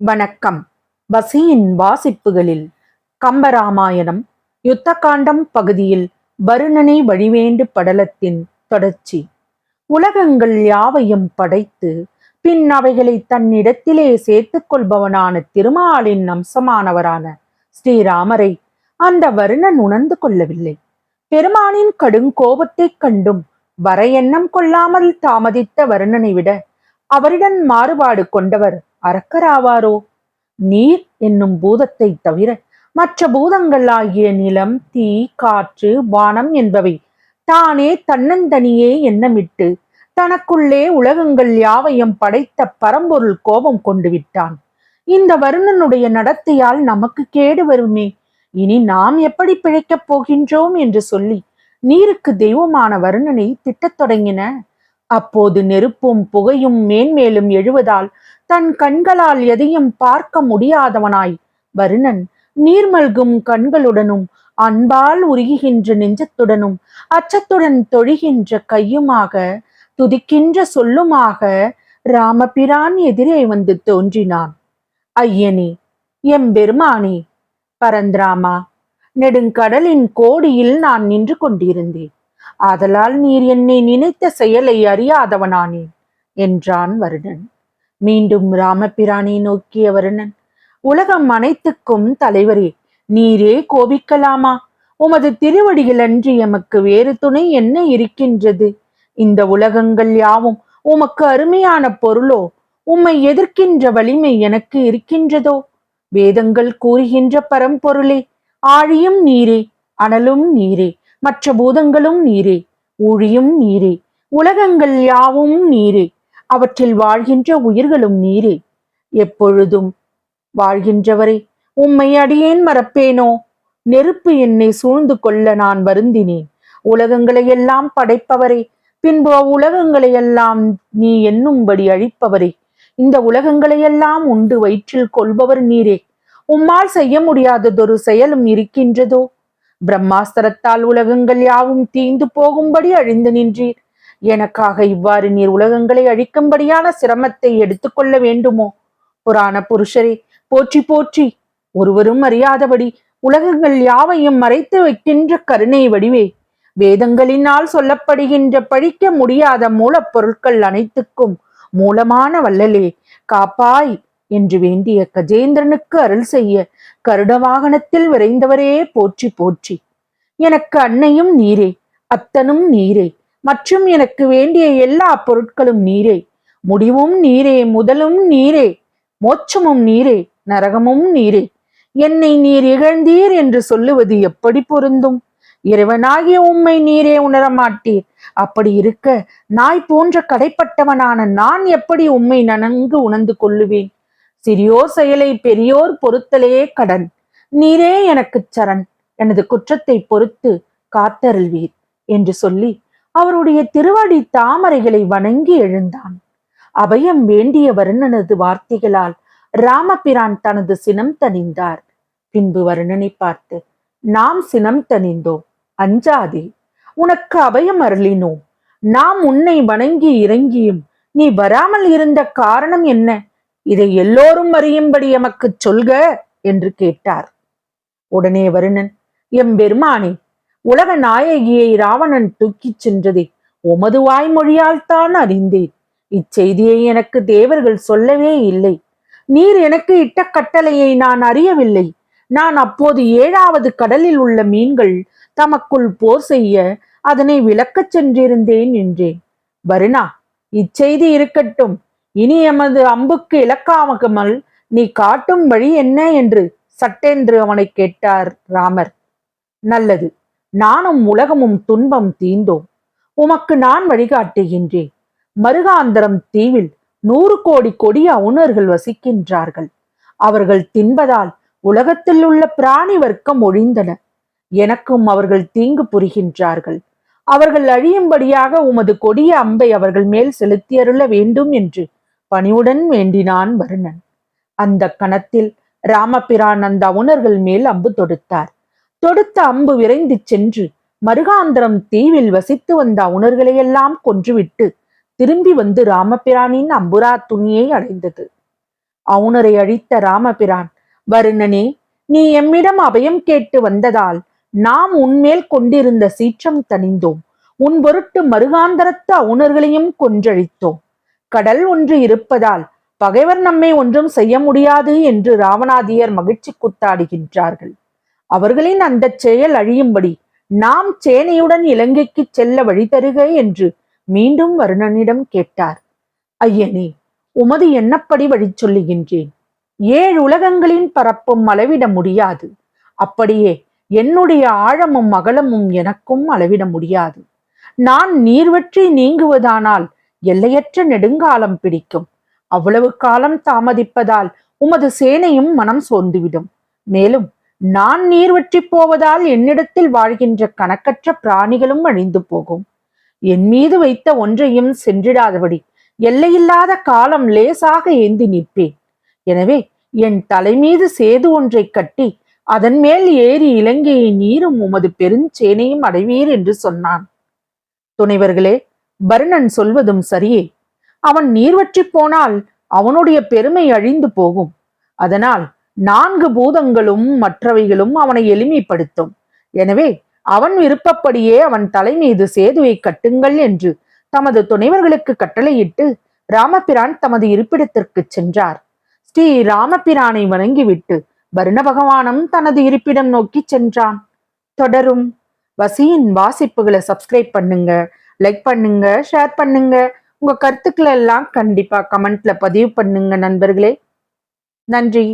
வணக்கம். வசியின் வாசிப்புகளில் கம்பராமாயணம் யுத்தகாண்டம் பகுதியில் வருணனை வழிவேண்டு படலத்தின் தொடர்ச்சி. உலகங்கள் யாவையும் படைத்து பின் அவைகளை தன்னிடத்திலே சேர்த்துக் கொள்பவனான திருமாலின் அம்சமானவரான ஸ்ரீராமரை அந்த வருணன் உணர்ந்து கொள்ளவில்லை. பெருமானின் கடுங்கோபத்தைக் கண்டும் வர எண்ணம் கொள்ளாமல் தாமதித்த வருணனை விட அவரிடம் மாறுபாடு கொண்டவர் அரக்கராவாரோ? நீர் என்னும் பூதத்தை தவிர மற்ற பூதங்கள் ஆகிய நிலம், தீ, காற்று, வானம் என்பவை தானே தன்னந்தனியே எண்ணமிட்டு தனக்குள்ளே உலகங்கள் யாவையும் படைத்த பரம்பொருள் கோபம் கொண்டு விட்டான். இந்த வருணனுடைய நடத்தையால் நமக்கு கேடு வருமே, இனி நாம் எப்படி பிழைக்கப் போகின்றோம் என்று சொல்லி நீருக்கு தெய்வமான வருணனை திட்டத் தொடங்கின. அப்போது நெருப்பும் புகையும் மேன்மேலும் எழுவதால் தன் கண்களால் எதையும் பார்க்க முடியாதவனாய் வருணன் நீர்மல்கும் கண்களுடனும் அன்பால் உருகுகின்ற நெஞ்சத்துடனும் அச்சத்துடன் தொழுகின்ற கையுமாக துதிக்கின்ற சொல்லுமாக ராமபிரான் எதிரே வந்து தோன்றினான். ஐயனே, எம்பெருமானே, பரந்திராமா, நெடுங்கடலின் கோடியில் நான் நின்று கொண்டிருந்தேன். ஆதலால் நீர் என்னை நினைத்த செயலை அறியாதவனானேன் என்றான் வருணன். மீண்டும் ராமபிரானை நோக்கிய வருணன், உலகம் அனைத்துக்கும் தலைவரே, நீரே கோபிக்கலாமா? உமது திருவடிகள் அன்றி எமக்கு வேறு துணை என்ன இருக்கின்றது? இந்த உலகங்கள் யாவும் உமக்கு அருமையான பொருளோ? உம்மை எதிர்க்கின்ற வலிமை எனக்கு இருக்கின்றதோ? வேதங்கள் கூறுகின்ற பரம்பொருளே, ஆழியும் நீரே, அனலும் நீரே, மற்ற பூதங்களும் நீரே, ஊழியும் நீரே, உலகங்கள் யாவும் நீரே, அவற்றில் வாழ்கின்ற உயிர்களும் நீரே. எப்பொழுதும் வாழ்கின்றவரே, உம்மை அடியேன் மறப்பேனோ? நெருப்பு என்னை சூழ்ந்து கொள்ள நான் வருந்தினேன். உலகங்களையெல்லாம் படைப்பவரே, பின்பு அவ்வுலகங்களையெல்லாம் நீ என்னும்படி அழிப்பவரே, இந்த உலகங்களையெல்லாம் உண்டு வயிற்றில் கொள்பவர் நீரே. உம்மால் செய்ய முடியாததொரு செயலும் இருக்கின்றதோ? பிரம்மாஸ்திரத்தால் உலகங்கள் யாவும் தீந்து போகும்படி அழிந்து நின்றீர். எனக்காக இவ்வாறு நீர் உலகங்களை அழிக்கும்படியான சிரமத்தை எடுத்துக்கொள்ள வேண்டுமோ? புராண புருஷரே, போற்றி போற்றி. ஒருவரும் அறியாதபடி உலகங்கள் யாவையும் மறைத்து வைக்கின்ற கருணை வடிவே, வேதங்களினால் சொல்லப்படுகின்ற பழிக்க முடியாத மூலப்பொருட்கள் அனைத்துக்கும் மூலமான வள்ளலே, காப்பாய் என்று வேண்டிய கஜேந்திரனுக்கு அருள் செய்ய கருட வாகனத்தில் விரைந்தவரே போற்றி போற்றி. எனக்கு அன்னையும் நீரே, அத்தனும் நீரே, மற்றும் எனக்கு வேண்டிய எல்லா பொருட்களும் நீரே, முடிவும் நீரே, முதலும் நீரே, மோட்சமும் நீரே, நரகமும் நீரே. என்னை நீர் இகழ்ந்தீர் என்று சொல்லுவது எப்படி பொருந்தும்? இறைவனாகிய உம்மை நீரே உணரமாட்டீர். அப்படி இருக்க நாய் போன்ற கடைப்பட்டவனான நான் எப்படி உம்மை நன்கு உணர்ந்து கொள்ளுவேன்? சிறியோர் செயலை பெரியோர் பொறுத்தலே கடன். நீரே எனக்கு சரண், எனது குற்றத்தை பொறுத்து காத்தருள்வீர் என்று சொல்லி அவருடைய திருவடி தாமரைகளை வணங்கி எழுந்தான். அபயம் வேண்டிய வருணனது வார்த்தைகளால் ராமபிரான் தனது சினம் தணிந்தார். பின்பு வருணனை பார்த்து, நாம் சினம் தணிந்தோம், அஞ்சாதே, உனக்கு அபயம் அருளினோம். நாம் உன்னை வணங்கி இறங்கியும் நீ வராமல் இருந்த காரணம் என்ன? இதை எல்லோரும் அறியும்படி எமக்கு சொல்க என்று கேட்டார். உடனே வருணன், எம்பெருமானே, உலக நாயகியை ராவணன் தூக்கிச் சென்றதை உமது வாய்மொழியால் தான் அறிந்தேன். இச்செய்தியை எனக்கு தேவர்கள் சொல்லவே இல்லை. நீர் எனக்கு இட்ட கட்டளையை நான் அறியவில்லை. நான் அப்போது 7வது கடலில் உள்ள மீன்கள் தமக்குள் போர் செய்ய அதனை விளக்கச் சென்றிருந்தேன் என்றேன். வருணா, இச்செய்தி இருக்கட்டும். இனி எமது அம்புக்கு இலக்காமல் நீ காட்டும் வழி என்ன என்று சட்டென்று அவனை கேட்டார் ராமர். நல்லது, நானும் உலகமும் துன்பம் தீந்தோம். உமக்கு நான் வழிகாட்டுகின்றேன். மருகாந்தரம் தீவில் 100 கோடி கொடிய அவுணர்கள் வசிக்கின்றார்கள். அவர்கள் தின்பதால் உலகத்தில் உள்ள பிராணி வர்க்கம் ஒழிந்தன. எனக்கும் அவர்கள் தீங்கு புரிகின்றார்கள். அவர்கள் அழியும்படியாக உமது கொடிய அம்பை அவர்கள் மேல் செலுத்தியருள வேண்டும் என்று பணிவுடன் வேண்டினான் வருணன். அந்த கணத்தில் ராமபிரான் அந்த அவுணர்கள் மேல் அம்பு தொடுத்தார். தொடுத்த அம்பு விரைந்து சென்று மருகாந்திரம் தீவில் வசித்து வந்த அவுணர்களையெல்லாம் கொன்றுவிட்டு திரும்பி வந்து ராமபிரானின் அம்புரா துணியை அடைந்தது. அவுணரை அழித்த ராமபிரான், வருணனே, நீ எம்மிடம் அபயம் கேட்டு வந்ததால் நாம் உன்மேல் கொண்டிருந்த சீற்றம் தணிந்தோம். உன் பொருட்டு மருகாந்தரத்து அவுணர்களையும் கொன்றழித்தோம். கடல் ஒன்று இருப்பதால் பகைவர் நம்மை ஒன்றும் செய்ய முடியாது என்று ராவணாதியர் மகிழ்ச்சி கூத்தாடுகின்றார்கள். அவர்களின் அந்த செயல் அழியும்படி நாம் சேனையுடன் இலங்கைக்கு செல்ல வழி தருக என்று மீண்டும் வருணனிடம் கேட்டார். ஐயனே, உமது எண்ணப்படி வழி சொல்லுகின்றேன். 7 உலகங்களின் பரப்பும் அளவிட முடியாது. அப்படியே என்னுடைய ஆழமும் அகலமும் எனக்கும் அளவிட முடியாது. நான் நீர்வற்றி நீங்குவதானால் எல்லையற்ற நெடுங்காலம் பிடிக்கும். அவ்வளவு காலம் தாமதிப்பதால் உமது சேனையும் மனம் சோர்ந்துவிடும். மேலும் நான் நீர்வற்றி போவதால் என்னிடத்தில் வாழ்கின்ற கணக்கற்ற பிராணிகளும் அழிந்து போகும். என் மீது வைத்த ஒன்றையும் சென்றிடாதபடி எல்லையில்லாத காலம் லேசாக ஏந்தி நிற்பேன். எனவே என் தலைமீது சேது ஒன்றை கட்டி அதன் மேல் ஏறி இலங்கையை நீரும் உமது பெருஞ்சேனையும் அடைவீர் என்று சொன்னான். துணைவர்களே, வருணன் சொல்வதும் சரியே. அவன் நீர்வற்றி போனால் அவனுடைய பெருமை அழிந்து போகும். அதனால் 4 பூதங்களும் மற்றவைகளும் அவனை எளிமைப்படுத்தும். எனவே அவன் விருப்பப்படியே அவன் தலை மீது சேதுவை கட்டுங்கள் என்று தமது துணைவர்களுக்கு கட்டளையிட்டு ராமபிரான் தமது இருப்பிடத்திற்கு சென்றார். ஸ்ரீ ராமபிரானை வணங்கிவிட்டு வருண பகவானும் தனது இருப்பிடம் நோக்கி சென்றான். தொடரும். வசியின் வாசிப்புகளை சப்ஸ்கிரைப் பண்ணுங்க, லைக் பண்ணுங்க, ஷேர் பண்ணுங்க. உங்க கருத்துக்களை எல்லாம் கண்டிப்பா கமெண்ட்ல பதிவு பண்ணுங்க நண்பர்களே. நன்றி.